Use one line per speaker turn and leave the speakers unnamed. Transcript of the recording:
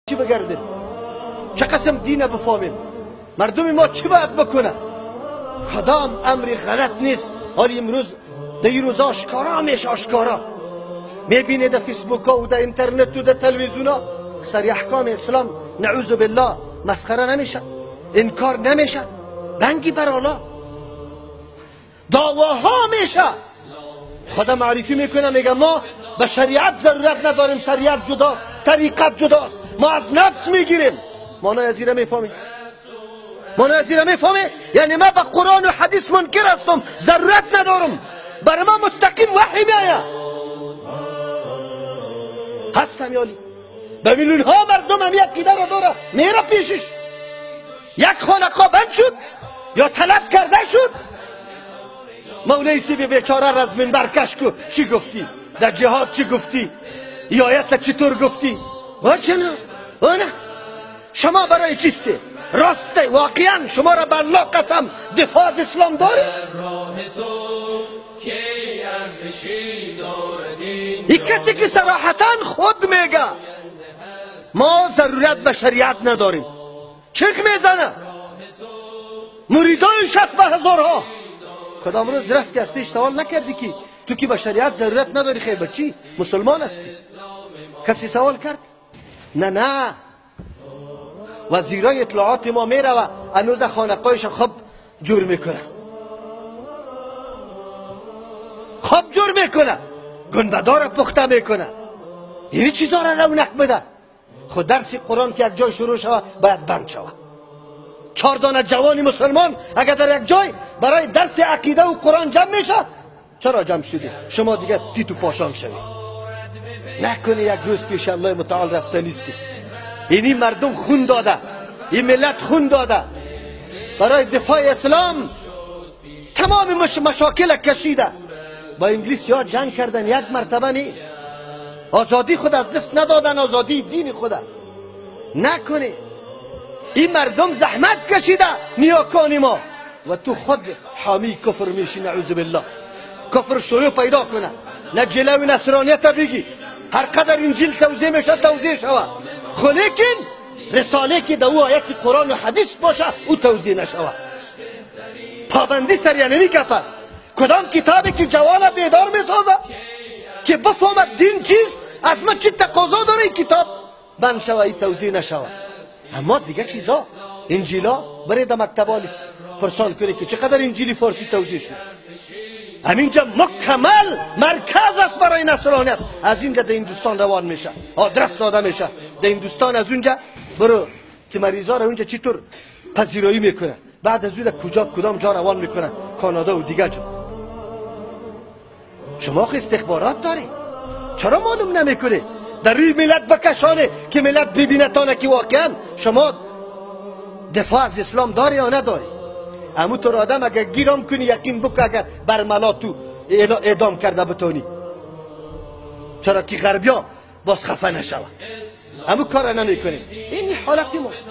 چی بگردیم؟ چه قسم دینه بفهمیم؟ مردم ما چی باید بکنه؟ کدام امری غلط نیست. حالی امروز در این روز آشکارا میشه، آشکارا میبینه در فیسبوک ها و در اینترنت و در تلویزیون ها سر احکام اسلام نعوذ بالله مسخره نمیشه، انکار نمیشه، بنگی بر الله دعواها میشه. خدا معرفی میکنه میگه ما به شریعت ضرورت نداریم، شریعت جداست، طریقت جداست، ما از نفس میگیریم. معنی از این میفهمی؟ معنی از این میفهمی؟ یعنی ما به قرآن و حدیث منکر هستم، ضرورت ندارم، برای ما مستقیم وحی میآید. هستم یالی به میلیون ها مردم هم یک عقیده را داره، میره پیشش. یک خانقاه بند شد یا طلب کرده شد، مولای سی بیچاره را از منبر کش کو چی گفتی؟ در جهاد چی گفتی؟ ای آیت چطور گفتی؟ و چنه؟ و نه شما برای چیسته؟ راسته واقعا شما را بر الله قسم دفاع از اسلام داری؟ این کسی که صراحتا خود میگه ما ضرورت به شریعت نداریم، چک میزنه مریدای 60,000 ها. کدام روز رفتی از پیش سوال نکردی که تو که به شریعت ضرورت نداری؟ خیر بچی مسلمان هستی؟ کسی سوال کرد؟ نه وزیرای اطلاعات ما میره و هنوز خانقایش خوب جور میکنه، خوب جور میکنه، گنبدار پخته میکنه، این چیزا را رونق بده. خود درس قرآن که یک جای شروع شود باید بند شود. 4 دانه جوانی مسلمان اگر در یک جای برای درس عقیده و قرآن جمع میشه، چرا جمع شده؟ شما دیگه تیتو پاشان شوید. نکنی یک روز پیش الله متعال رفته نیستی. اینی مردم خون داده، این ملت خون داده برای دفاع اسلام، تمام مشاکل کشیده. با انگلیسی ها جنگ کردن یک مرتبه نی، آزادی خود از دست ندادن، آزادی دین خود. نکنی این مردم زحمت کشیده نیاکان ما و تو خود حامی کفر میشی. نعوذ بالله کفر شیوع پیدا کنه، نه جلوی نصرانیت بگی، هر قدر انجیل توضیح میشه توضیح شوه، خو لیکن رساله که در او آیت قرآن و حدیث باشه او توضیح نشوه. پابندی سر یعنی گپ است. کدام کتابی که جوان بیدار میسازه که بفهمد دین چیست، از من چی تقاضا داره این کتاب بند شوه، این توضیح نشوه. اما دیگه چیزا انجیلا برای در مکتب آلیس پرسان کنی که چقدر انجیلی فارسی توضیح شد. همینجا مکمل مرکز است برای نصرانیت. از اینجا در هندوستان روان میشه، آدرس داده میشه در هندوستان. از اونجا برو که مریضا را اونجا چطور پذیرایی میکنه، بعد از اون کجا کدام جا روان میکنه، کانادا و دیگه جا. شما خو استخبارات داری، چرا معلوم نمیکنه؟ در روی ملت بکشانه که ملت ببینه تانه که واقعا شما دفاع از اسلام داری یا نداری. امو تو را آدم اگر گیرام کنی یقین بکن اگر برملا تو اعدام کرده بتونی، چرا که غربیا باز خفه نشوه. امو کار نمی کنیم. این حالت ماست.